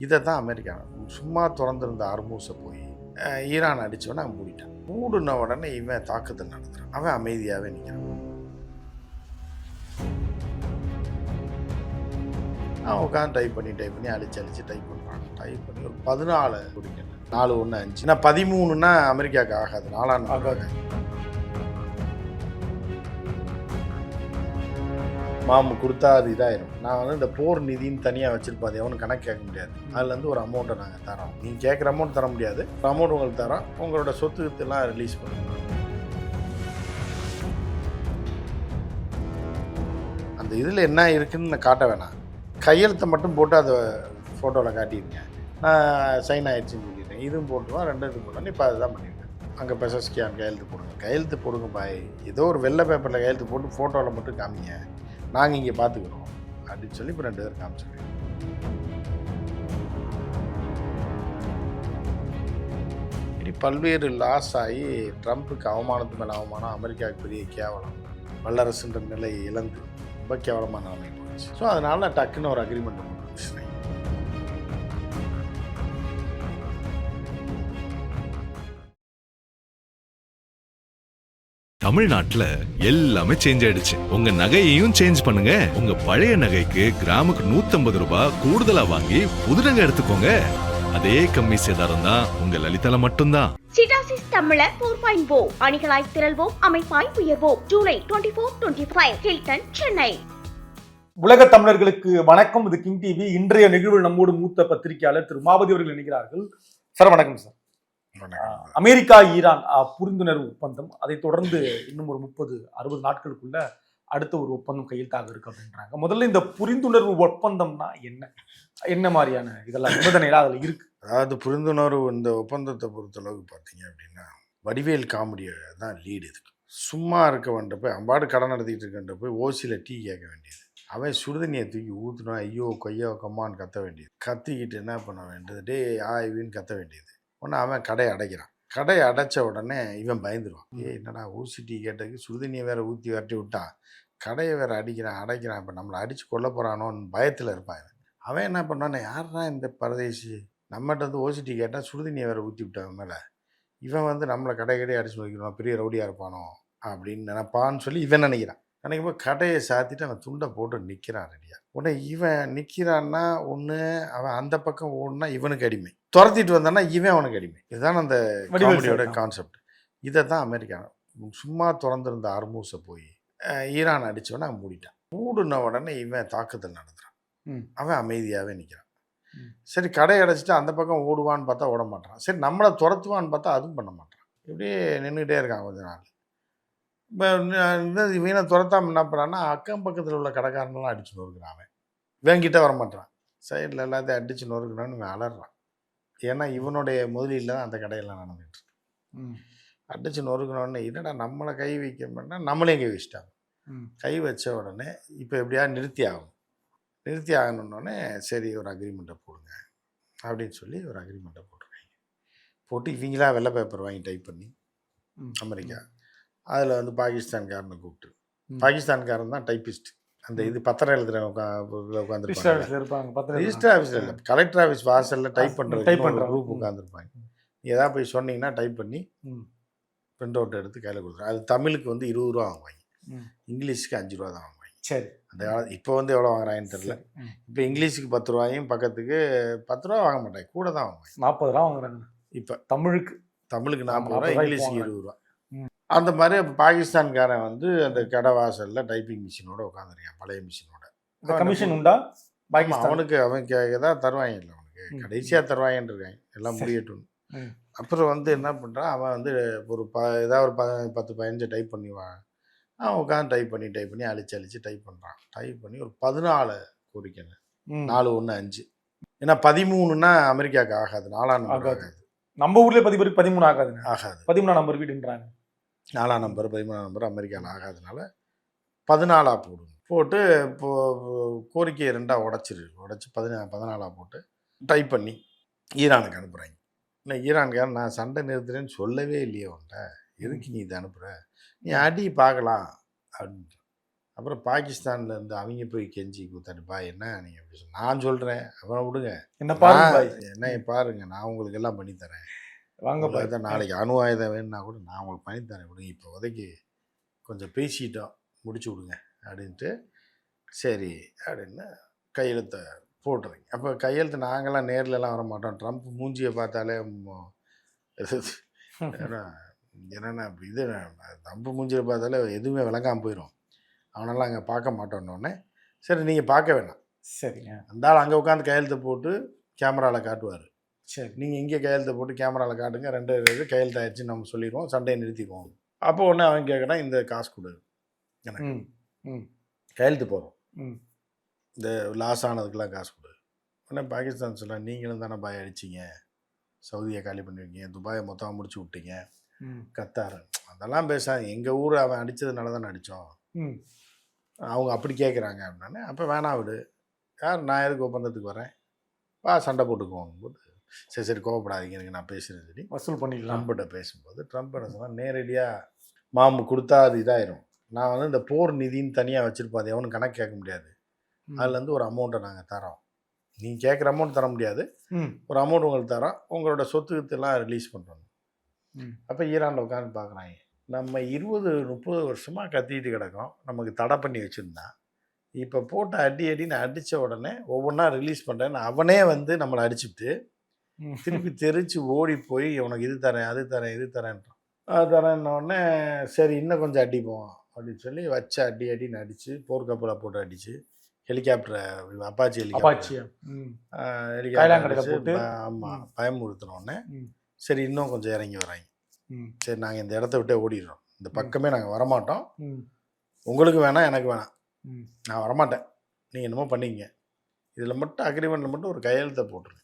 இதை தான் அமெரிக்கா சும்மா திறந்திருந்த அர்மூஸை போய் ஈரான் அடித்தவொடனே அவன் மூடிட்டான். மூடின உடனே இவன் தாக்குதல் நடத்துகிறான். அவன் அமைதியாகவே நிற்கிறான். அவன் உட்காந்து டைப் பண்ணி அழிச்சு டைப் பண்ணுறான். டைப் பண்ணி ஒரு 14 குடிக்கணும். 4-1-5. ஏன்னா 13ன்னா அமெரிக்காவுக்கு ஆகாது, 4 ஆகாது. மாமு கொடுத்தா அது இதாயிரும். நான் வந்து இந்த போர் நிதின்னு தனியாக வச்சுருப்பேன். அது எவனும் கணக்கு கேட்க முடியாது. அதுலேருந்து ஒரு அமௌண்ட்டை நாங்கள் தரோம். நீங்கள் கேட்குற அமௌண்ட் தர முடியாது, ஒரு அமௌண்ட் உங்களுக்கு தரோம். உங்களோட சொத்துக்கெல்லாம் ரிலீஸ் பண்ணுவோம். அந்த இதில் என்ன இருக்குதுன்னு நான் காட்ட வேணாம். கையெழுத்தை மட்டும் போட்டு அதை ஃபோட்டோவில் காட்டியிருக்கேன். நான் சைன் ஆகிடுச்சின்னு சொல்லியிருக்கேன். இதுவும் போட்டுருவோம், 2 இது போட்டோம். இப்போ அதுதான் பண்ணியிருக்கேன். அங்கே பெசஸ்கியான் கையெழுத்து போடுங்க பாய். ஏதோ ஒரு வெள்ளை பேப்பரில் கையெழுத்து போட்டு ஃபோட்டோவில் மட்டும் காமிங்க, நாங்கள் இங்கே பார்த்துக்குறோம் அப்படின்னு சொல்லி இப்போ 2 பேர் காமிச்சிருக்கேன். இப்படி பல்வேறு லாஸ் ஆகி ட்ரம்ப்புக்கு அவமானத்து மேலே அவமானம், அமெரிக்காவுக்கு பெரிய கேவலம், வல்லரசுன்ற நிலை இழந்து ரொம்ப கேவலமான நிலைமை போயிடுச்சு. ஸோ அதனால டக்குன்னு ஒரு அக்ரிமெண்ட் முடிச்சு. தமிழ்நாட்டுல எல்லாமே சேஞ்ச் ஆயிடுச்சு. உங்க நகையையும் சேஞ்ச் பண்ணுங்க. உங்க பழைய நகைக்கு கிராமுக்கு 150 ரூபாய் கூடுதலா வாங்கி புது நகை எடுத்துக்கோங்க. அதே கம்மி சேதாரம் தான் உங்க லலிதால மட்டும்தான். சிடாசிஸ் தமிழர் 4.0 அணிகளாய் திரள்வோம், அமைப்பாய் உயர்வோம். ஜூலை 24-25 ஹில்டன், சென்னை. உலக தமிழர்களுக்கு வணக்கம். இது கிங் டிவி. இன்றைய நிகழ்வில் நம்மோடு மூத்த பத்திரிகையாளர் திரு உமாபதி அவர்கள் இணைகிறார்கள். சார் வணக்கம் சார். அமெரிக்கா ஈரான் புரிந்துணர்வு ஒப்பந்தம், அதை தொடர்ந்து இன்னும் ஒரு 30-60 நாட்களுக்குள்ள அடுத்த ஒரு ஒப்பந்தம் கையெழுத்தாக இருக்கு அப்படின்றாங்க. முதல்ல இந்த புரிந்துணர்வு ஒப்பந்தம்னா என்ன மாதிரியான இதெல்லாம் நிபந்தனைகள் அதில் இருக்கு? அதாவது புரிந்துணர்வு இந்த ஒப்பந்தத்தை பொறுத்தளவுக்கு பார்த்தீங்க அப்படின்னா வடிவேல் காமெடியை தான் லீடு. இதுக்கு சும்மா இருக்க வேண்டப்ப அம்பாடு கடன் நடத்திக்கிட்டு இருக்கின்றப்ப ஓசியில் டீ கேட்க வேண்டியது, அவன் சுடுதண்ணியை தூக்கி ஊற்றுனா ஐயோ கொய்யோ கம்மான்னு கத்த வேண்டியது, கத்திக்கிட்டு என்ன பண்ண வேண்டியது, டே ஆய்வின்னு கத்த வேண்டியது. ஒன்று அவன் கடையை அடைக்கிறான். கடையை அடைச்ச உடனே இவன் பயந்துருவான். என்னடா ஊசி டீ கேட்டதுக்கு சுடுதண்ணியை வேற ஊற்றி வரட்டி விட்டான், கடையை வேற அடைக்கிறான், இப்போ நம்மளை அடித்து கொல்ல போகிறானோன்னு பயத்தில் இருப்பான். அவன் என்ன பண்ணானே, யாருன்னா இந்த பரதேசி நம்மகிட்ட வந்து ஓசி டீ கேட்டால் சுடுதண்ணியை வேற ஊற்றி விட்டான் மேலே, இவன் வந்து நம்மளை கடையை அடிச்சு வைக்கணும், பெரிய ரவுடியாக இருப்பானோ அப்படின்னு நினைப்பான்னு சொல்லி இவன் நினைக்கும்போது கடையை சாத்திட்டு அவன் துண்டை போட்டு நிற்கிறான் ரெடியாக. உடனே இவன் நிற்கிறான்னா ஒன்று அவன் அந்த பக்கம் ஓடுனா இவனுக்கு அடிமை, துரத்திட்டு வந்தான்னா இவன் அவனுக்கு அடிமை. இதுதான் அந்த காமெடியோட கான்செப்ட். இதை தான் அமெரிக்கா சும்மா திறந்திருந்த அர்மூஸை போய் ஈரான் அடித்தவொடனே அவன் மூடிட்டான். மூடின உடனே இவன் தாக்குதல் நடத்துகிறான். அவன் அமைதியாகவே நிற்கிறான். சரி, கடை அடைச்சிட்டு அந்த பக்கம் ஓடுவான்னு பார்த்தா ஓட மாட்டான். சரி, நம்மளை துரத்துவான்னு பார்த்தா அதுவும் பண்ண மாட்டான். இப்படியே நின்றுக்கிட்டே இருக்கான் கொஞ்ச நாள். இப்போ இவனை துரத்தாமல் என்ன பண்ணுறான்னா அக்கம் பக்கத்தில் உள்ள கடைக்காரனெல்லாம் அடிச்சு நொறுக்கிறான். அவன் இவன்கிட்ட வரமாட்டான், சைடில் எல்லாத்தையும் அடித்து நொறுக்கிறான்னு இவன் அலறான். ஏன்னா இவனுடைய முதலீட்டில் தான் அந்த கடையெல்லாம் நடந்துகிட்டு இருக்கு. அடித்து நொறுக்கணுன்னு என்னடா நம்மளை கை வைக்க மாட்டா நம்மளையும் கை வச்சுட்டாங்க. கை வச்ச உடனே இப்போ எப்படியா நிறுத்தி ஆகணுன்னொடனே சரி ஒரு அக்ரிமெண்ட்டை போடுங்க அப்படின்னு சொல்லி ஒரு அக்ரிமெண்ட்டை போட்டுருக்காங்க. போட்டு இவங்களா வெள்ளை பேப்பர் வாங்கி டைப் பண்ணி அமெரிக்கா அதில் வந்து பாகிஸ்தான்காரனை கூப்பிட்டு, பாகிஸ்தான்காரன் தான் டைப்பிஸ்ட். அந்த இது பத்திரம் எழுதுற உட்காந்துருப்பாங்க. ரிஜிஸ்டர் ஆஃபீஸில் இல்லை, கலெக்டர் ஆஃபீஸ் வாசலில் டைப் பண்ணுற குரூப் உட்காந்துருப்பாங்க. ஏதாவது போய் சொன்னீங்கன்னா டைப் பண்ணி பிரிண்ட் அவுட் எடுத்து கையில் கொடுத்துருவாங்க. அது தமிழுக்கு வந்து 20 ரூபா வாங்குவாங்க, இங்கிலீஷுக்கு 5 ரூபா தான் வாங்குவாங்க. சரி, அந்த இப்போ வந்து எவ்வளோ வாங்குறாங்கன்னு தெரியல. இப்போ இங்கிலீஷுக்கு 10 ரூபாயும் பக்கத்துக்கு 10 ரூபா வாங்க மாட்டாங்க, கூட தான் வாங்குவாங்க. 40 ரூபா வாங்குறாங்க. இப்போ தமிழுக்கு 40 ரூபா, இங்கிலீஷுக்கு 20 ரூபா. அந்த மாதிரி பாகிஸ்தான்காரன் வந்து அந்த கடை வாசலில் டைப்பிங் மிஷினோட உட்காந்துருக்கான், பழைய மிஷினோட. கமிஷன் உண்டா அவனுக்கு? அவனுக்கு ஏதாவது தருவாங்க இல்லை, அவனுக்கு கடைசியாக தருவாங்கன்னு இருக்காங்க, எல்லாம் முடியட்டும். அப்புறம் வந்து என்ன பண்ணுறான் அவன் வந்து ஒரு ஏதாவது ஒரு 10-15 டைப் பண்ணிவான். அவன் உட்காந்து டைப் பண்ணி அழிச்சு டைப் பண்ணுறான். டைப் பண்ணி ஒரு 14 கோரிக்கைங்க, 4-1-5. ஏன்னா 13ன்னா அமெரிக்காவுக்கு ஆகாது, 4ஆம் நம்பர் ஆகாது. நம்ம ஊர்லேயே 13 ஆகாது, 13ஆம் நம்பர் வீடுன்றாங்க. 4ஆம் நம்பர் 13ஆம் நம்பர் அமெரிக்காவில் ஆகாதனால 14 போட்டு இப்போது கோரிக்கையை 2 உடச்சி 14 போட்டு டைப் பண்ணி ஈரானுக்கு அனுப்புகிறாங்க. இல்லை, ஈரான்காரன் நான் சண்டை நிறுத்துறேன்னு சொல்லவே இல்லையே உன்ட்ட, எதுக்கு நீ இதை அனுப்புகிற, நீ அடி பார்க்கலாம் அப்படின்ட்டு. அப்புறம் பாகிஸ்தான்ல இருந்து அவங்க போய் கெஞ்சி கூத்தாடி பாய் என்ன நீங்கள் அப்படி நான் சொல்கிறேன் அவனை விடுங்க என்ன பாருங்க பாய், என்ன பாருங்க நான் உங்களுக்கு எல்லாம் பண்ணித்தரேன் வாங்க பாய். உங்களுக்கு தான் நாளைக்கு அணு ஆயுதம் வேணும்னா கூட நான் உங்களுக்கு பண்ணித்தரேன் விடுங்க இப்போ உதைக்கி கொஞ்சம் பேசிட்டோம் முடிச்சு விடுங்க அப்படின்ட்டு சரி அப்படின்னு கையெழுத்தை போட்டுறீங்க. அப்போ கையெழுத்து நாங்களாம் நேர்லலாம் வர மாட்டோம். ட்ரம்ப் மூஞ்சியை பார்த்தாலே என்னென்ன இது ட்ரம்ப் மூஞ்சியை பார்த்தாலே எதுவுமே விளங்காமல் போயிடும். அவனெல்லாம் அங்கே பார்க்க மாட்டோன்னொடனே சரி நீங்கள் பார்க்க வேணாம், சரிங்க, அந்த ஆள் அங்கே உட்காந்து கையெழுத்தை போட்டு கேமராவில் காட்டுவார். சரி, நீங்கள் இங்கே கையெழுத்தை போட்டு கேமராவில் காட்டுங்க, 2 இது கையெழுத்து ஆயிடுச்சுன்னு நம்ம சொல்லிடுவோம், சண்டையை நிறுத்திடுவோம். அப்போ ஒன்று அவன் கேட்குறான் இந்த காசு கொடு எனக்கு கையெழுத்து போகிறோம், இந்த லாஸ் ஆனதுக்கெல்லாம் காசு கொடு. உடனே பாகிஸ்தான் சொல்ல நீங்களும் தானே பாய் அடிச்சிங்க, சவுதியை காலி பண்ணிருக்கீங்க, துபாயை மொத்தமாக முடிச்சு விட்டீங்க, கத்தார் அதெல்லாம் பேசாது, எங்கள் ஊர் அவன் அடித்ததுனால தானே அடித்தோம், அவங்க அப்படி கேட்குறாங்க அப்படின்னானே. அப்போ வேணாம் விடு, யார் நான் எதுக்கு ஒப்பந்தத்துக்கு வரேன், வா சண்டை போட்டுக்குவோம் போட்டு சரி சரி கோவப்படாதீங்க எனக்கு நான் பேசுகிறேன் சொல்லி வசூல் பண்ணிக்கலாம். ட்ரம்ப்கிட்ட பேசும்போது ட்ரம்ப் என்ன சொன்னால் நேரடியாக மாமு கொடுத்தா அது இதாயிரும், நான் வந்து இந்த போர் நிதின்னு தனியாக வச்சுருப்போம், அது எவனும் கணக்கு கேட்க முடியாது, அதுலேருந்து ஒரு அமௌண்ட்டை நாங்கள் தரோம், நீங்கள் கேட்குற அமௌண்ட் தர முடியாது, ஒரு அமௌண்ட் உங்களுக்கு தரோம், உங்களோட சொத்துக்கெல்லாம் ரிலீஸ் பண்ணுறோம். அப்போ ஈரானில் உட்காந்து பார்க்குறாங்க, நம்ம 20-30 வருஷமாக கத்திட்டு கிடக்கோம், நமக்கு தடை பண்ணி வச்சுருந்தா இப்போ போட்டு அடின்னு அடித்த உடனே ஒவ்வொன்றா ரிலீஸ் பண்ணுறேன்னு அவனே வந்து நம்மளை அடிச்சுட்டு திருப்பி தெரிச்சு ஓடி போய் உனக்கு இது தரேன் அது தரேன் இது தரேன்றான். அது தரேன்னொடனே சரி இன்னும் கொஞ்சம் அடிப்போம் அப்படின்னு சொல்லி வச்ச அடின்னு அடித்து போர்க்கப்பலை போட்டு அடித்து ஹெலிகாப்டரை அப்பாச்சி ஹெலிகாப்டர் ஆமாம் பயமுறுத்தினோடனே சரி இன்னும் கொஞ்சம் இறங்கி வராங்க, சரி நாங்கள் இந்த இடத்த விட்டே ஓடிடுறோம், இந்த பக்கமே நாங்கள் வரமாட்டோம், உங்களுக்கு வேணாம் எனக்கு வேணாம், நான் வரமாட்டேன், நீங்கள் என்னமோ பண்ணிங்க, இதில் மட்டும் அக்ரிமெண்ட்டில் மட்டும் ஒரு கையெழுத்தை போட்டுருங்க,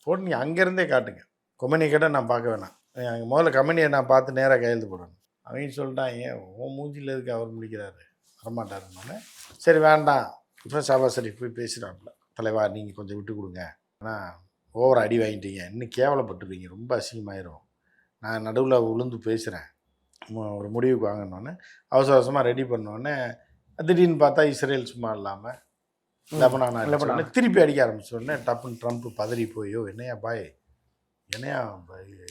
போட்டு நீங்கள் அங்கேருந்தே காட்டுங்க, கொமனியை கேட்டால் நான் பார்க்க வேணாம், அங்கே முதல்ல கம்பெனியை நான் பார்த்து நேராக கையெழுத்து போடணும். அவங்க சொல்லிட்டாங்க ஓ மூஞ்சியில் எதுக்கு அவர் முடிக்கிறாரு வரமாட்டாருன்னொன்னே சரி வேண்டாம், இப்போ சபாசரி போய் பேசுகிறாப்புல, தலைவா நீங்கள் கொஞ்சம் விட்டு கொடுங்க, ஆனால் ஓவர் அடி வாங்கிட்டீங்க, இன்னும் கேவலப்பட்டுருவீங்க, ரொம்ப அசிங்கமாயிரும், நான் நடுவில் உளுந்து பேசுகிறேன், ஒரு முடிவுக்கு வாங்கினோன்னே அவசர அவசரமாக ரெடி பண்ணோடனே திடீர்னு பார்த்தா இஸ்ரேல் சும்மா இல்லாமல் லெபனான் திருப்பி அடிக்க ஆரம்பிச்சோடனே டப்புன்னு ட்ரம்ப் பதறி போயோ என்னையா பாய் என்னையா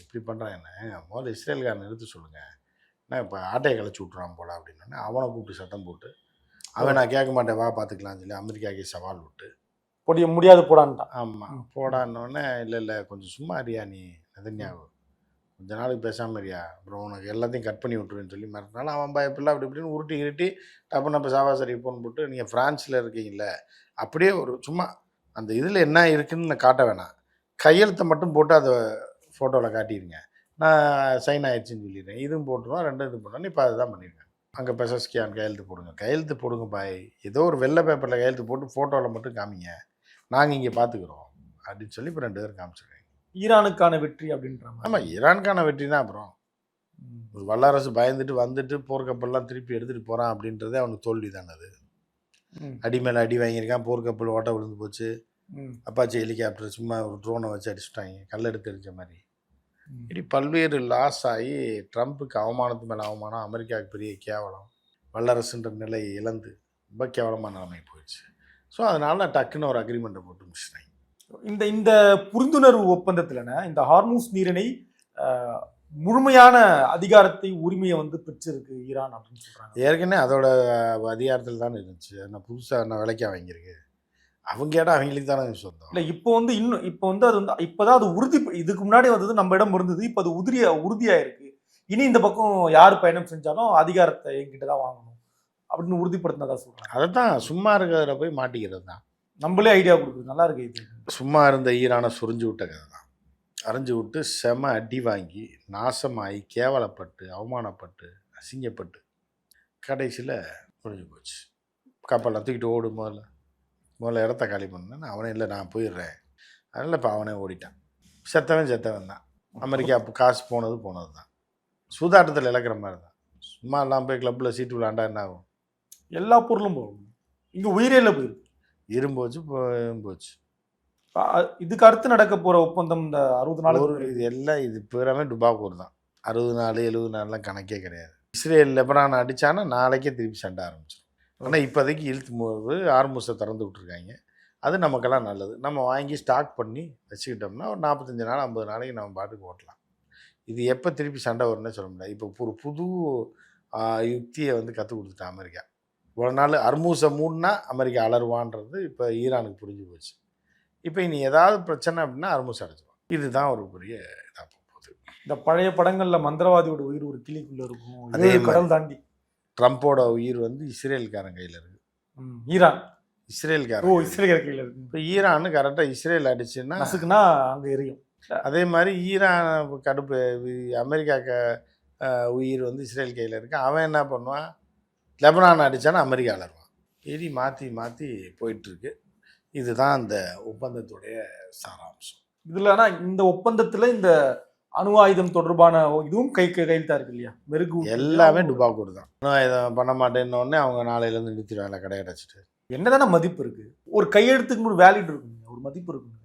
இப்படி பண்ணுறான், என்ன முதல்ல இஸ்ரேல்காரனை நிறுத்த சொல்லுங்கள், என்ன இப்போ ஆட்டையை கழிச்சு விட்றான் போல அப்படின்னோடனே அவனை கூப்பிட்டு சட்டம் போட்டு அவன் நான் கேட்க மாட்டேன் வா பார்த்துக்கலாம்னு சொல்லி அமெரிக்காவுக்கு சவால் விட்டு பொடிய முடியாது போடான்ட்டான். ஆமாம் போடான்னொடனே இல்லை கொஞ்சம் சும்மா அறியா நீ நெதன்யாகு கொஞ்ச நாளைக்கு பேசாமல் இருயா அப்புறம் உனக்கு எல்லாத்தையும் கட் பண்ணி விட்டுருவேன்னு சொல்லி மறுநாள் அவன் பயப்பில்லை அப்படி இப்படின்னு உருட்டி டப்புன்னு இப்போ சாவாசரி ஃபோன் போட்டு நீங்கள் ஃப்ரான்ஸில் இருக்கீங்கள அப்படியே ஒரு சும்மா அந்த இதில் என்ன இருக்குதுன்னு நான் காட்ட வேணாம், கையெழுத்தை மட்டும் போட்டு அதை ஃபோட்டோவில் காட்டிடுங்க, நான் சைன் ஆயிடுச்சுன்னு சொல்லிடுறேன், இதுவும் போட்டுருவோம் 2 இது பண்ணோன்னு இப்போ அதுதான் பண்ணியிருக்கேன், அங்கே பெசஸ்கியான் கையெழுத்து போடுங்க பாய், ஏதோ ஒரு வெள்ளை பேப்பரில் கையெழுத்து போட்டு ஃபோட்டோவில் மட்டும் காமிங்க, நாங்கள் இங்கே பார்த்துக்குறோம் அப்படின்னு சொல்லி இப்போ 2 பேரும் காமிச்சிருக்கேன். ஈரானுக்கான வெற்றி அப்படின்ற ஆமாம் ஈரானுக்கான வெற்றி தான். அப்புறம் ஒரு வல்லரசு பயந்துட்டு வந்துட்டு போர்க்கப்பல்லாம் திருப்பி எடுத்துகிட்டு போகிறான் அப்படின்றதே அவனுக்கு தோல்வி தானே. அது அடி மேலே அடி வாங்கியிருக்கான், போர்க்கப்பல் ஓட்ட விழுந்து போச்சு, அப்பாச்சி ஹெலிகாப்டர் சும்மா ஒரு ட்ரோனை வச்சு அடிச்சுட்டாங்க கல்லெடுத்து எரிஞ்ச மாதிரி, இப்படி பல்வேறு லாஸ் ஆகி ட்ரம்ப்புக்கு அவமானத்து மேலே அவமானம், அமெரிக்காவுக்கு பெரிய கேவலம், வல்லரசுன்ற நிலை இழந்து ரொம்ப கேவலமான நிலைமை போயிடுச்சு. ஸோ அதனால டக்குன்னு ஒரு அக்ரிமெண்ட்டை போட்டு முடிச்சிட்டாங்க. இந்த புரிந்துணர்வு ஒப்பந்தத்தில் இந்த ஹார்மூஸ் நீரிணை முழுமையான அதிகாரத்தை உரிமையை வந்து பெற்றிருக்கு ஈரான் அப்படின்னு சொல்றாங்க. ஏற்கனவே அதோட அதிகாரத்தில் தானே இருந்துச்சு, நான் புதுசாக என்ன விலைக்கா வாங்கியிருக்கு, அவங்க இடம் அவங்களுக்கு தானே சொந்தம். இல்லை இப்போ வந்து அது வந்து இப்போதான் அது உறுதி, இதுக்கு முன்னாடி வந்தது நம்ம இடம் இருந்தது, இப்போ அது உறுதியாயிருக்கு, இனி இந்த பக்கம் யார் பயணம் செஞ்சாலும் அதிகாரத்தை என்கிட்ட தான் வாங்கணும் அப்படின்னு உறுதிப்படுத்தினதா சொல்றாங்க. அதை தான் சும்மா இருக்கிறத போய் மாட்டிக்கிறது தான், நம்மளே ஐடியா கொடுக்குறது நல்லா இருக்கு. இது சும்மா இருந்த ஈரானை சுரிஞ்சு விட்ட கதை தான், அரைஞ்சு விட்டு செம அடி வாங்கி நாசமாகி கேவலப்பட்டு அவமானப்பட்டு அசிங்கப்பட்டு கடைசியில் முடிஞ்சு போச்சு. கப்பலில் தூக்கிட்டு ஓடு முதல்ல இடத்த காலி பண்ணேன்னு அவனே இல்லை நான் போயிடுறேன், அதனால் இப்போ அவனே ஓடிட்டான். செத்தவன் தான். அமெரிக்கா காசு போனது தான், சூதாட்டத்தில் இழக்கிற மாதிரி தான். சும்மா எல்லாம் போய் கிளப்பில் சீட்டு விளாண்டா என்ன ஆகும், எல்லா பொருளும் போகும், இங்கே உயிரேல போயிருக்கு, இரும்போச்சு போச்சு. இதுக்கு அடுத்து நடக்க போகிற ஒப்பந்தம் இந்த 60 நாள் இது எல்லாம் இது பேராமே டுபாக்கூர் தான். 60 நாள் 70 நாள்லாம் கணக்கே கிடையாது. இஸ்ரேல் லெபனான் அடித்தானா நாளைக்கே திருப்பி சண்டை ஆரம்பிச்சிடும். ஆனால் இப்போதைக்கு இழுத்து போது ஆர்மூஸை திறந்து விட்ருக்காங்க. அது நமக்கெல்லாம் நல்லது. நம்ம வாங்கி ஸ்டாக் பண்ணி வச்சுக்கிட்டோம்னா ஒரு 45 நாள் 50 நாளைக்கு நம்ம பாட்டுக்கு ஓட்டலாம். இது எப்போ திருப்பி சண்டை வரும்னே சொல்ல முடியாது. இப்போ ஒரு புது யுக்தியை வந்து கற்றுக் கொடுத்துட்டா அமெரிக்கா. ஒரு நாள் அர்மூஸை மூடினா அமெரிக்கா அலறுவான்றது இப்போ ஈரானுக்கு புரிஞ்சு போச்சு. இப்போ இனி ஏதாவது பிரச்சனை அப்படின்னா அர்மூஸ் அடைச்சிடும். இதுதான் ஒரு பெரிய இதாக போகுது. இந்த பழைய படங்கள்ல மந்திரவாதியோட உயிர் ஒரு கிளிக்குள்ள இருக்கும், அதே கடல் தாண்டி. ட்ரம்ப்போட உயிர் வந்து இஸ்ரேல்காரன் கையில் இருக்குது. ஈரான் இஸ்ரேல்காரன் இஸ்ரேல் கையில் இருக்கு. இப்போ ஈரான் கரெக்டாக இஸ்ரேல் அடிச்சுன்னா நசுக்குனா அங்கே எரியும். அதே மாதிரி ஈரான் கடுப்பு அமெரிக்கா உயிர் வந்து இஸ்ரேல் கையில் இருக்கு. அவன் என்ன பண்ணுவான், லெபனான் அடித்தானா அமெரிக்கா அலருவான். எரி மாற்றி மாற்றி போயிட்டுருக்கு. இதுதான் அந்த ஒப்பந்தத்துடைய சாராம்சம். இதில் ஆனால் இந்த ஒப்பந்தத்தில் இந்த அணு ஆயுதம் தொடர்பான இதுவும் கையெழுத்தா இருக்கு இல்லையா? மெருகு எல்லாமே டுபாக்கூர் தான். அணு ஆயுதம் பண்ண மாட்டேன்னொடனே அவங்க நாளையிலேருந்து நிறுத்திடுவாங்க கடை அடைச்சிட்டு. என்னதானே மதிப்பு இருக்கு? ஒரு கையெழுத்துக்கு ஒரு வேலிட் இருக்குங்க, ஒரு மதிப்பு இருக்குங்க.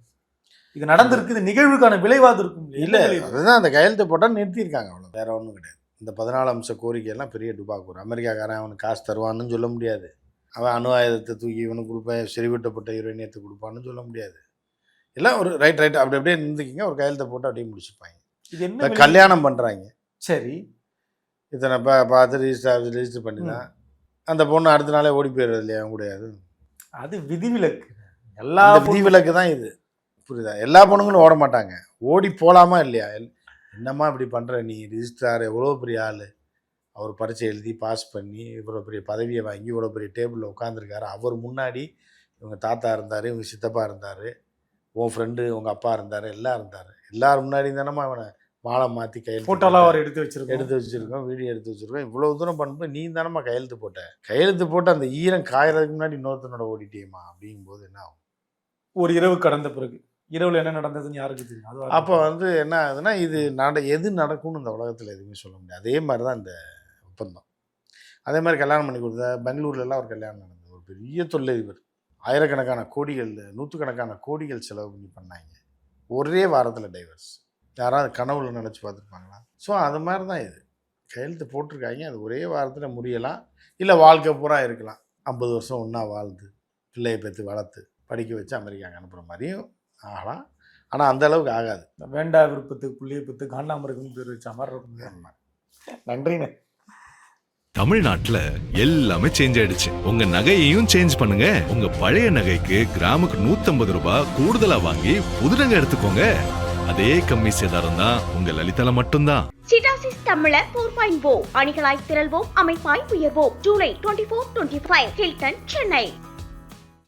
இது நடந்திருக்கு, இந்த நிகழ்வுக்கான விளைவாது இருக்கும் இல்லை. அதுதான் அந்த கையெழுத்து போட்டால் நிறுத்தியிருக்காங்க, அவ்வளோ, வேற ஒன்றும் கிடையாது. இந்த 14 அம்ச கோரிக்கையெல்லாம் பெரிய டுபாக்கூர். அமெரிக்காக்காரன் அவனுக்கு காசு தருவான்னு சொல்ல முடியாது. அவன் அணு ஆயுதத்தை தூக்கி இவனுக்கு கொடுப்பேன், செறிவூட்டப்பட்ட யுரேனியத்தை கொடுப்பான்னு சொல்ல முடியாது. எல்லாம் ஒரு ரைட் அப்படி அப்படியே நின்றுக்கிங்க, ஒரு கையெழுத்தை போட்டு அப்படியே முடிச்சுப்பாங்க. இது என்ன கல்யாணம் பண்ணுறாங்க, சரி, இத்தனை பார்த்து ரிஜிஸ்டர் பண்ணி தான் அந்த பொண்ணு அடுத்த நாளே ஓடி போயிடுறது இல்லையா முடியாது. அது விதிவிலக்கு. எல்லா விதிவிலக்கு தான் இது, புரியுதா? எல்லா பொண்ணுங்களும் ஓட மாட்டாங்க, ஓடி போகலாமா இல்லையா? என்னம்மா இப்படி பண்ணுற நீ? ரிஜிஸ்ட்ரார் எவ்வளோ பெரிய ஆள், அவர் பரீட்சை எழுதி பாஸ் பண்ணி இவ்வளோ பெரிய பதவியை வாங்கி இவ்வளோ பெரிய டேபிளில் உட்காந்துருக்காரு. அவர் முன்னாடி இவங்க தாத்தா இருந்தார், இவங்க சித்தப்பா இருந்தார், உன் ஃப்ரெண்டு உங்கள் அப்பா இருந்தார், எல்லாம் இருந்தார். எல்லாரும் முன்னாடி தானம்மா அவனை மாலை மாற்றி ஃபோட்டோலாம் அவர் எடுத்து வச்சுருக்கோம், வீடியோ எடுத்து வச்சுருக்கோம். இவ்வளோ தூரம் பண்ணும்போது நீ தானம்மா கையெழுத்து போட்டு அந்த ஈரம் காயறதுக்கு முன்னாடி இன்னொருத்தனோட ஓடிட்டேம்மா அப்படிங்கும்போது என்ன ஆகும்? ஒரு இரவு கடந்த பிறகு இரவில் என்ன நடந்ததுன்னு யாருக்கு தெரியும்? அப்போ வந்து என்ன ஆகுதுன்னா, இது எது நடக்கும்னு இந்த உலகத்தில் எதுவுமே சொல்ல முடியாது. அதே மாதிரி தான் இந்த ஒப்பந்தம். அதே மாதிரி கல்யாணம் பண்ணி கொடுத்த பெங்களூர்லலாம் ஒரு கல்யாணம் நடந்தது. ஒரு பெரிய தொழிலதிபர், ஆயிரக்கணக்கான கோடிகள், நூற்றுக்கணக்கான கோடிகள் செலவு பண்ணி பண்ணாங்க. ஒரே வாரத்தில் டைவர்ஸ். யாராவது கனவுல நினச்சி பார்த்துருப்பாங்களா? ஸோ அது மாதிரி தான் இது. கையெழுத்து போட்டிருக்காங்க, அது ஒரே வாரத்தில் முடியலாம், இல்லை வாழ்க்கை பூரா இருக்கலாம். 50 வருஷம் ஒன்றா வாழ்ந்து பிள்ளையை பெற்று வளர்த்து படிக்க வச்சு அமெரிக்காவுக்கு அனுப்புகிற மாதிரியும் ஆகலாம். ஆனால் அந்த அளவுக்கு ஆகாது. வேண்டா விருப்பத்துக்கு புள்ளியை பெற்று காண்டாமருக்குன்னு பேர் வச்ச மாதிரி இருக்கும். நன்றிண்ணே. தமிழ்நாட்டுல எல்லாமே சேஞ்ச் ஆயிடுச்சு. உங்க நகையையும் சேஞ்ச் பண்ணுங்க. உங்க பழைய நகைக்கு கிராமுக்கு 150 ரூபாய் கூடுதலா வாங்கி புது நகை எடுத்துக்கோங்க. அதே கம்மி சேதாரம் தான் உங்க லலிதால மட்டும்தான். சிட்டாசிஸ் தமிழர் 4.0 அணிகளாய் திரள்வோம், அமைப்பாய் உயர்வோம். ஜூலை 24-25 ஹில்டன், சென்னை.